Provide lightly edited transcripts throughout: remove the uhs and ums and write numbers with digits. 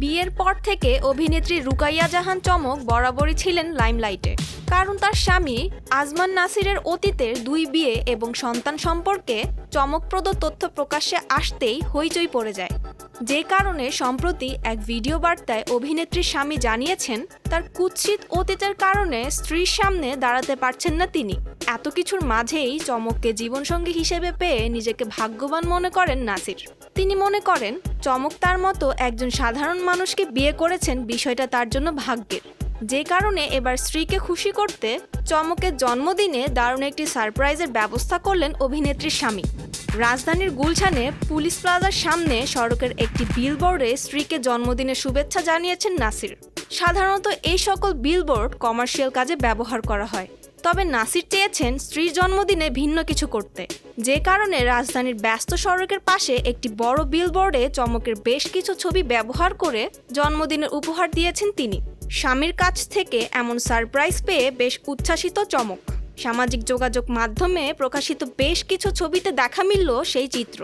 বিয়ের পর থেকে অভিনেত্রী রুকাইয়া জাহান চমক বরাবরই ছিলেন লাইমলাইটে, কারণ তার স্বামী আজমান নাসিরের অতীতের 2 বিয়ে এবং সন্তান সম্পর্কে চমকপ্রদ তথ্য প্রকাশ্যে আসতেই হইচই পড়ে যায়। যে কারণে সম্প্রতি এক ভিডিও বার্তায় অভিনেত্রীর স্বামী জানিয়েছেন তার কুৎসিত অতীতের কারণে স্ত্রীর সামনে দাঁড়াতে পারছেন না তিনি। এত কিছুর মাঝেই চমককে জীবনসঙ্গী হিসেবে পেয়ে নিজেকে ভাগ্যবান মনে করেন নাসির। তিনি মনে করেন চমক তার মতো একজন সাধারণ মানুষকে বিয়ে করেছেন বিষয়টা তার জন্য ভাগ্যের। যে কারণে এবার স্ত্রীকে খুশি করতে চমকের জন্মদিনে দারুণ একটি সারপ্রাইজের ব্যবস্থা করলেন অভিনেত্রীর স্বামী। রাজধানীর গুলশানে পুলিশ প্লাজার সামনে সড়কের একটি বিলবোর্ডে স্ত্রীকে জন্মদিনের শুভেচ্ছা জানিয়েছেন নাসির। সাধারণত এই সকল বিলবোর্ড কমার্শিয়াল কাজে ব্যবহার করা হয়, তবে নাসির চেয়েছেন স্ত্রীর জন্মদিনে ভিন্ন কিছু করতে। যে কারণে রাজধানীর ব্যস্ত সড়কের পাশে একটি বড় বিলবোর্ডে চমকের বেশ কিছু ছবি ব্যবহার করে জন্মদিনের উপহার দিয়েছেন তিনি। স্বামীর কাছ থেকে এমন সারপ্রাইজ পেয়ে বেশ উচ্ছ্বাসিত চমক। সামাজিক যোগাযোগ মাধ্যমে প্রকাশিত বেশ কিছু ছবিতে দেখা মিলল সেই চিত্র,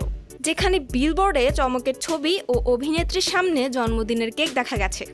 যেখানে বিলবোর্ডে চমকের ছবি ও অভিনেত্রীর সামনে জন্মদিনের কেক দেখা গেছে।